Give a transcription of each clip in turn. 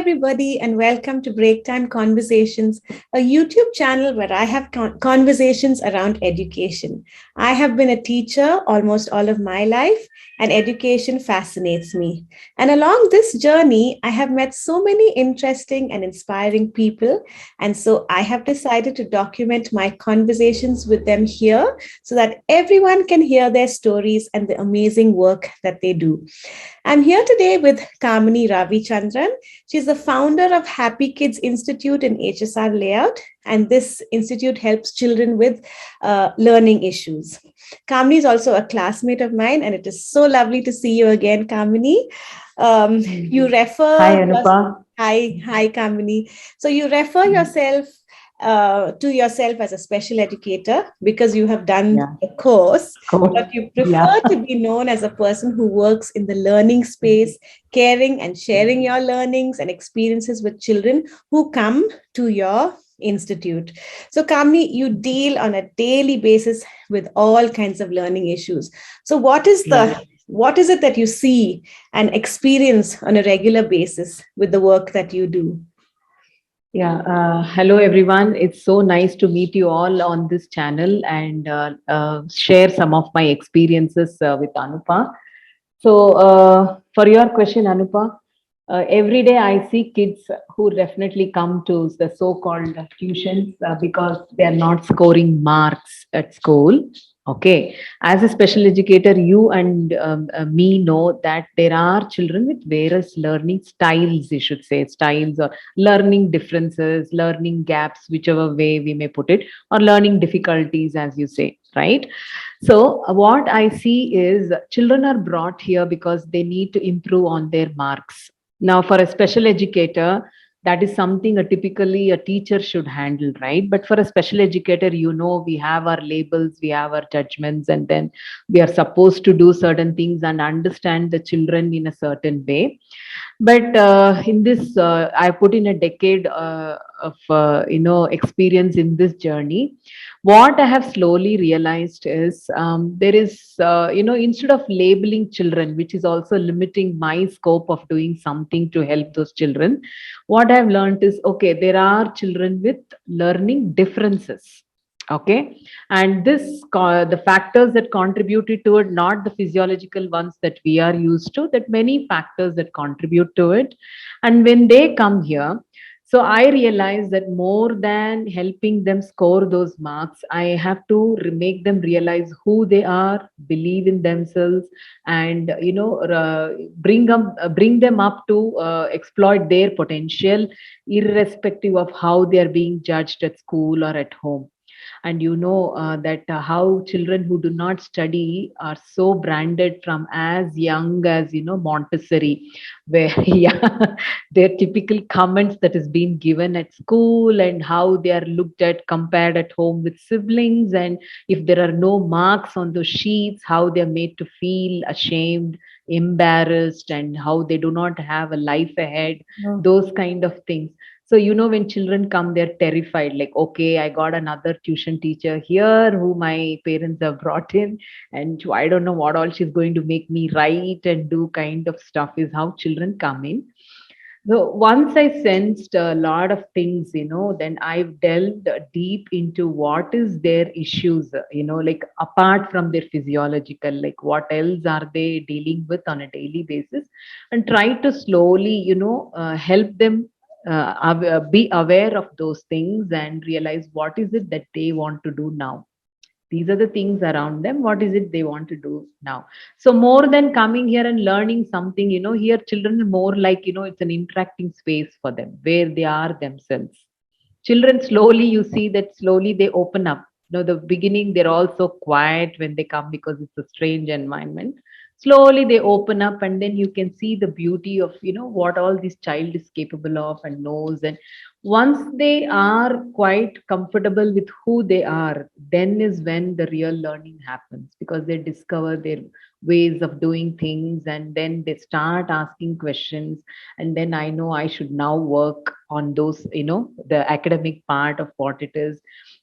everybody, and welcome to Break Time Conversations, a YouTube channel where I have conversations around education. I have been a teacher almost all of my life, and education fascinates me. And along this journey, I have met so many interesting and inspiring people. And so I have decided to document my conversations with them here so that everyone can hear their stories and the amazing work that they do. I'm here today with Kamini Ravichandran. She's the founder of Happy Kids Institute in HSR Layout, and this institute helps children with learning issues. Kamini is also a classmate of mine, and it is so lovely to see you again, Kamini. You Hi, refer Anupa. hi, Kamini. So you refer yourself to yourself as a special educator because you have done Yeah, a course, but cool. you Yeah, prefer to be known as a person who works in the learning space, caring and sharing your learnings and experiences with children who come to your institute. So, Kamini, you deal on a daily basis with all kinds of learning issues. So, yeah, what is it that you see and experience on a regular basis with the work that you do? yeah. Hello, everyone. It's so nice to meet you all on this channel and share some of my experiences with Anupa. So, for your question, Anupa, every day I see kids who definitely come to the so-called tuitions because they are not scoring marks at school. Okay, as a special educator, you and me know that there are children with various learning styles, you should say, styles or learning differences, learning gaps, whichever way we may put it, or learning difficulties, as you say, right? So, what I see is children are brought here because they need to improve on their marks. Now, for a special educator, that is something typically a teacher should handle, right? But for a special educator, we have our labels, we have our judgments, and then we are supposed to do certain things and understand the children in a certain way. But in this I put in a decade of experience in this journey. What I have slowly realized is there is instead of labeling children, which is also limiting my scope of doing something to help those children, what I have learned is, okay, there are children with learning differences. Okay, and the factors that contributed to it, not the physiological ones that we are used to, that many factors that contribute to it. And when they come here, so I realize that more than helping them score those marks, I have to make them realize who they are, believe in themselves, and bring them up to exploit their potential, irrespective of how they are being judged at school or at home. And that how children who do not study are so branded from as young as Montessori, where yeah, their typical comments that is being given at school, and how they are looked at compared at home with siblings, and if there are no marks on those sheets, how they are made to feel ashamed, embarrassed, and how they do not have a life ahead, those kind of things. So, when children come, they're terrified, like, okay, I got another tuition teacher here who my parents have brought in, and I don't know what all she's going to make me write and do, kind of stuff is how children come in. So, once I sensed a lot of things, then I've delved deep into what is their issues, like apart from their physiological, like what else are they dealing with on a daily basis, and try to slowly, help them be aware of those things and realize what is it that they want to do now. These are the things around them. What is it they want to do now? So more than coming here and learning something, here children are more like, it's an interacting space for them where they are themselves. Children slowly, you see that slowly they open up. The beginning, they're all so quiet when they come because it's a strange environment. Slowly they open up, and then you can see the beauty of, what all this child is capable of and knows. And once they are quite comfortable with who they are, then is when the real learning happens, because they discover their ways of doing things, and then they start asking questions. And then I know I should now work on those, the academic part of what it is,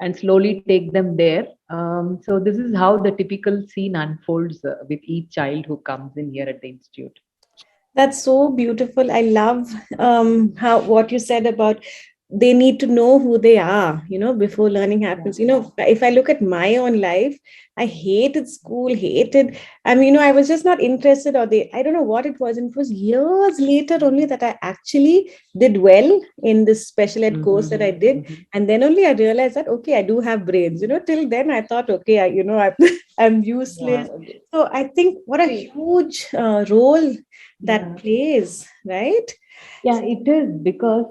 and slowly take them there. So this is how the typical scene unfolds with each child who comes in here at the institute. That's so beautiful. I love how what you said about they need to know who they are, before learning Yeah. happens. If I look at my own life, I hated school, hated. I mean, I was just not interested, or I don't know what it was. And it was years later only that I actually did well in this special ed course that I Mm-hmm. did. Mm-hmm. And then only I realized that, okay, I do have brains. Till then I thought, okay, I'm useless. Yeah. So I think what a See, huge role that yeah. plays, right? Yeah, it is because,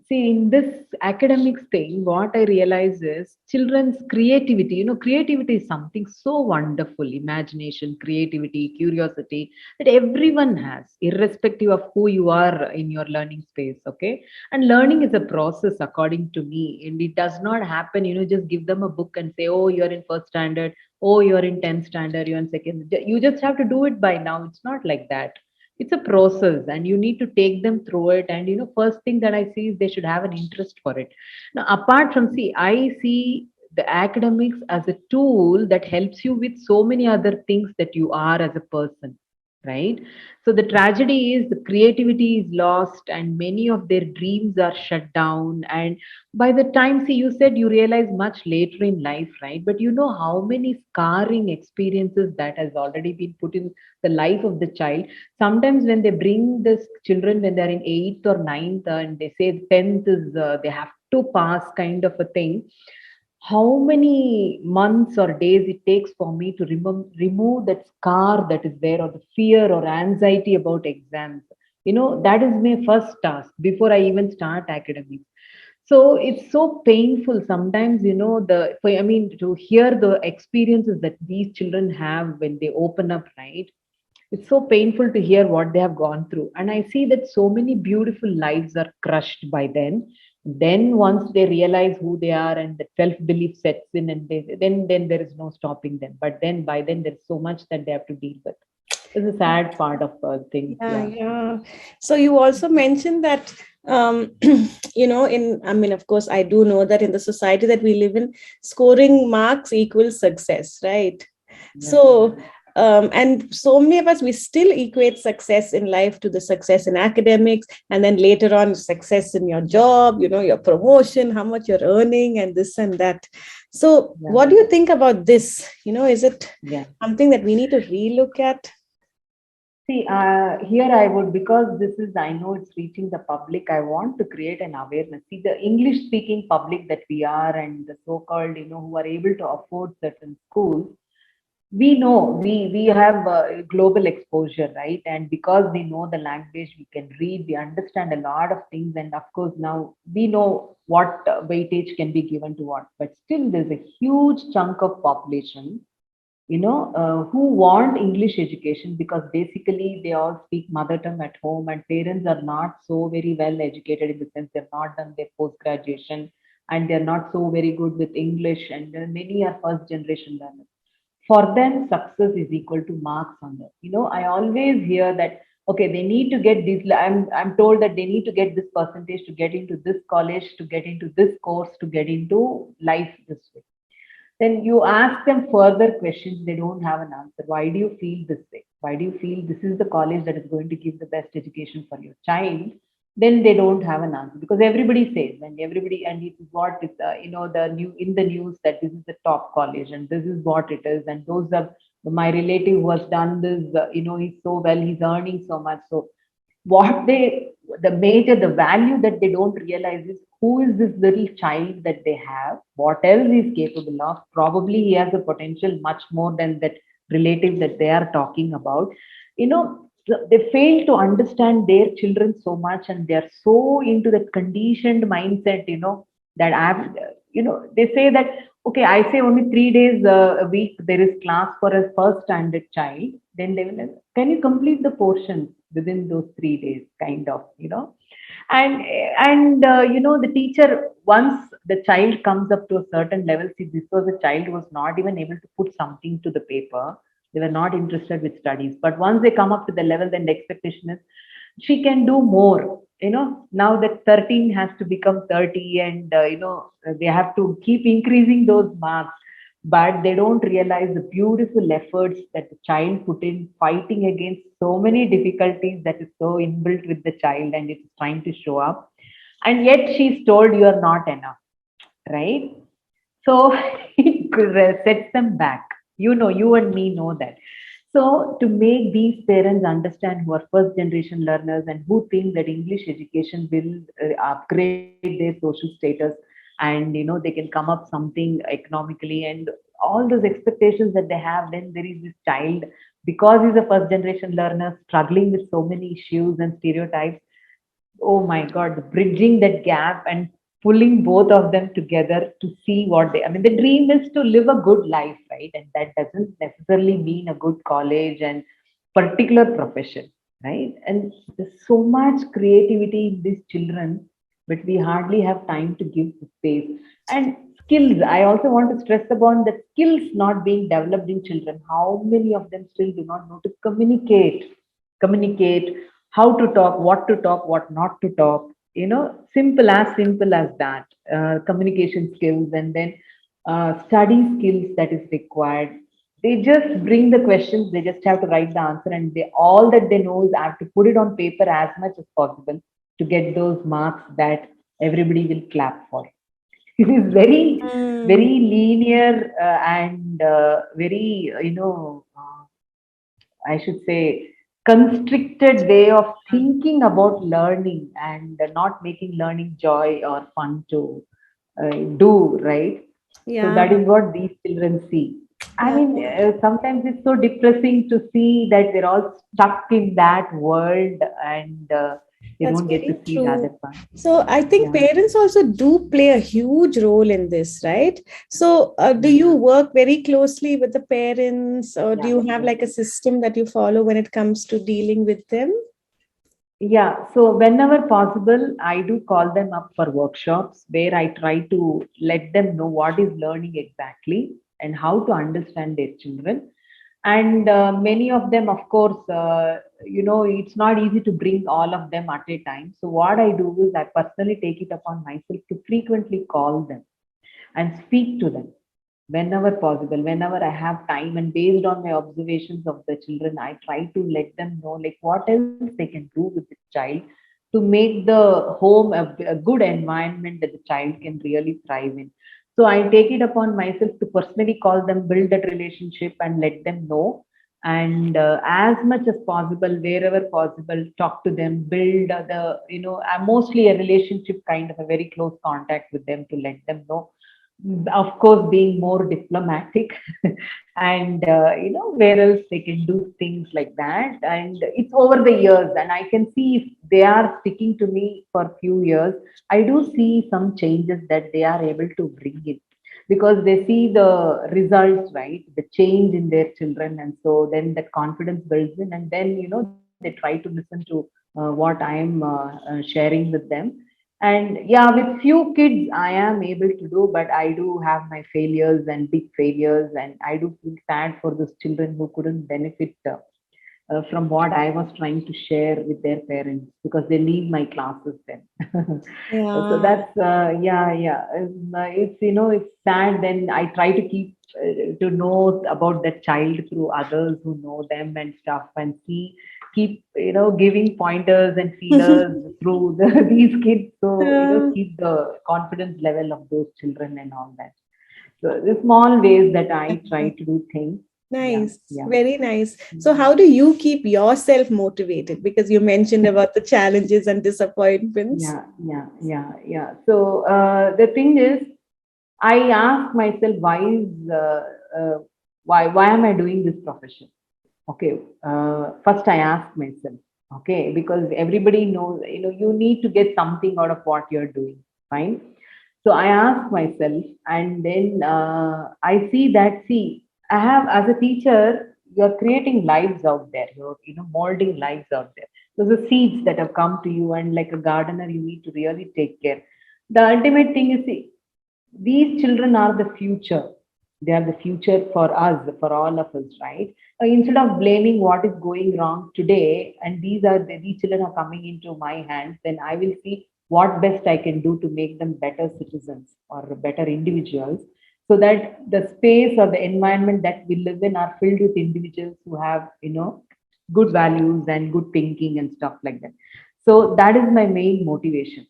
see, in this academics thing, what I realize is children's creativity. Creativity is something so wonderful, imagination, creativity, curiosity, that everyone has, irrespective of who you are in your learning space. Okay. And learning is a process, according to me, and it does not happen, just give them a book and say, oh, you're in first standard, oh, you're in 10th standard, you're in second. You just have to do it by now. It's not like that. It's a process and you need to take them through it. And first thing that I see is they should have an interest for it. Now, apart from, see, I see the academics as a tool that helps you with so many other things that you are as a person, right? So the tragedy is the creativity is lost and many of their dreams are shut down. And by the time, see, you said you realize much later in life, right? But you know how many scarring experiences that has already been put in the life of the child. Sometimes when they bring this children when they're in eighth or ninth, and they say 10th is they have to pass kind of a thing, how many months or days it takes for me to remove that scar that is there, or the fear or anxiety about exams. That is my first task before I even start academics. So it's so painful sometimes, I mean, to hear the experiences that these children have when they open up, right? It's so painful to hear what they have gone through. And I see that so many beautiful lives are crushed by then. Then once they realize who they are and the self-belief sets in, and then there is no stopping them. But then by then there's so much that they have to deal with. It's a sad part of things. Yeah, Yeah. yeah. So you also mentioned that, I mean, of course, I do know that in the society that we live in, scoring marks equals success, right? Yeah. So, and so many of us, we still equate success in life to the success in academics, and then later on, success in your job, your promotion, how much you're earning, and this and that. So, Yeah. what do you think about this? Is it Yeah. something that we need to relook at? See, here I would, because this is, I know it's reaching the public, I want to create an awareness. See, the English speaking public that we are, and the so called, who are able to afford certain schools, we know we have global exposure, right? And because we know the language, we can read, we understand a lot of things. And of course, now we know what weightage can be given to what. But still, there's a huge chunk of population who want English education, because basically they all speak mother tongue at home, and parents are not so very well educated, in the sense they've not done their post graduation and they're not so very good with English, and many are first generation learners. For them, success is equal to marks on them. I always hear that, okay, they need to get this. I'm told that they need to get this percentage to get into this college, to get into this course, to get into life this way. Then you ask them further questions, they don't have an answer. Why do you feel this way? Why do you feel this is the college that is going to give the best education for your child? Then they don't have an answer, because everybody says, and everybody, and it is what is the new in the news, that this is the top college and this is what it is, and those are my relative who has done this, he's so well, he's earning so much. So what they the major the value that they don't realize is, who is this little child that they have, what else he's capable of. Probably he has a potential much more than that relative that they are talking about. They fail to understand their children so much, and they're so into that conditioned mindset, that I've they say that, okay, I say only 3 days a week there is class for a first standard child. Then they will, can you complete the portions within those 3 days, kind of, and the teacher, once the child comes up to a certain level, see, this was a child who was not even able to put something to the paper. They were not interested with studies, but once they come up to the level, then the expectation is she can do more. Now that 13 has to become 30, and they have to keep increasing those marks. but they don't realize the beautiful efforts that the child put in fighting against so many difficulties that is so inbuilt with the child and it's trying to show up. And yet she's told you are not enough, right? So it sets them back. You know, you and me know that. So to make these parents understand who are first generation learners and who think that English education will upgrade their social status, and they can come up something economically and all those expectations that they have, then there is this child, because he's a first generation learner struggling with so many issues and stereotypes. Oh my god, bridging that gap and pulling both of them together to see what they, I mean, the dream is to live a good life, right? And that doesn't necessarily mean a good college and particular profession, right? And there's so much creativity in these children, but we hardly have time to give the space. And skills, I also want to stress upon that skills not being developed in children. How many of them still do not know to communicate, how to talk, what not to talk, simple as that. Communication skills, and then study skills that is required. They just bring the questions, they just have to write the answer, and they all that they know is I have to put it on paper as much as possible to get those marks that everybody will clap for. It is very, Mm. very linear, and very, I should say, constricted way of thinking about learning and not making learning joy or fun to do, right? So Yeah, that is what these children see. I yeah. mean, sometimes it's so depressing to see that they're all stuck in that world, and they That's don't get to very see the true. other part. So I think Yeah, parents also do play a huge role in this, right? So do yeah, you work very closely with the parents, or do yeah, you have yeah. like a system that you follow when it comes to dealing with them? Yeah, so whenever possible, I do call them up for workshops where I try to let them know what is learning exactly and how to understand their children. And many of them, of course, it's not easy to bring all of them at a time. So, what I do is I personally take it upon myself to frequently call them and speak to them whenever possible, whenever I have time, and based on my observations of the children, I try to let them know like what else they can do with the child to make the home a good environment that the child can really thrive in. So I take it upon myself to personally call them, build that relationship, and let them know. And as much as possible, wherever possible, talk to them, build mostly a relationship, kind of a very close contact with them, to let them know, of course being more diplomatic, and where else they can do things like that. And it's over the years, and I can see if they are sticking to me for a few years, I do see some changes that they are able to bring in, because they see the results, right, the change in their children, and so then that confidence builds in, and then they try to listen to what I am sharing with them. And yeah, with few kids I am able to do, but I do have my failures and big failures, and I do feel sad for those children who couldn't benefit from what I was trying to share with their parents, because they leave my classes then. So Yeah. that's yeah, yeah. It's it's sad. Then I try to keep to know about that child through others who know them and stuff, and see, keep giving pointers and feeders through these kids, so Yeah. keep the confidence level of those children and all that. So the small ways that I try to do things. Yeah, Nice, yeah. very nice. So, Mm. how do you keep yourself motivated? Because you mentioned about the challenges and disappointments. Yeah. So the thing is, I ask myself, uh, why am I doing this profession? Okay, first I ask myself, okay, because everybody knows, you need to get something out of what you're doing, fine. So I ask myself, and then I see that, see, I have, as a teacher, you're creating lives out there, you're molding lives out there. Those are seeds that have come to you, and like a gardener, you need to really take care. The ultimate thing is, see, these children are the future. They are the future for us, for all of us, right? Instead of blaming what is going wrong today, and these children are coming into my hands, then I will see what best I can do to make them better citizens or better individuals. so that the space or the environment that we live in are filled with individuals who have, good values and good thinking and stuff like that. So that is my main motivation.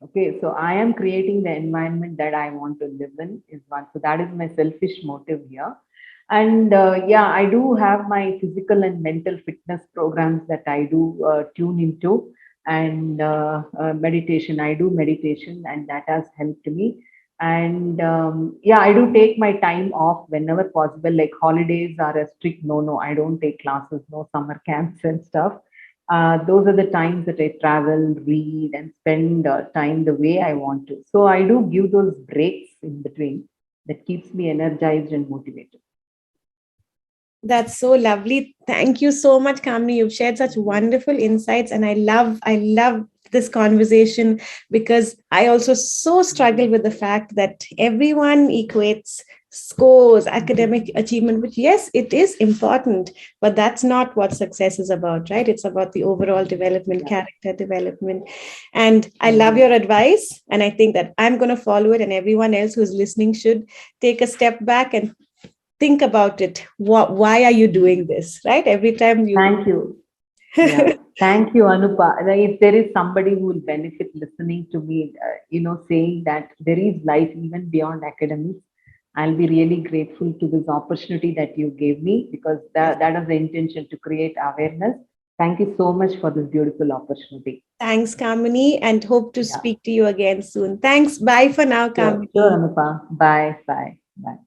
Okay, so I am creating the environment that I want to live in is one. So that is my selfish motive here. And yeah, I do have my physical and mental fitness programs that I do tune into, and meditation. I do meditation, and that has helped me. And yeah, I do take my time off whenever possible. Like holidays are a strict no, no. I don't take classes, no summer camps and stuff. Those are the times that I travel, read, and spend time the way I want to. So I do give those breaks in between that keeps me energized and motivated. That's so lovely. Thank you so much, Kamini. You've shared such wonderful insights, and I love this conversation because I also so struggle with the fact that everyone equates scores, academic achievement, which yes, it is important, but that's not what success is about, right? It's about the overall development, Yeah. character development. And I love Mhm. your advice, and I think that I'm going to follow it, and everyone else who's listening should take a step back and think about it. Why are you doing this, right? Every time you Thank you. Yeah. Thank you, Anupa. Like, if there is somebody who will benefit listening to me, saying that there is life even beyond academics, I'll be really grateful to this opportunity that you gave me, because that is the intention, to create awareness. Thank you so much for this beautiful opportunity. Thanks, Kamini, and hope to Yeah. speak to you again soon. Thanks. Bye for now, Sure. Sure, Kamini. Anupa. Bye. Bye. Bye.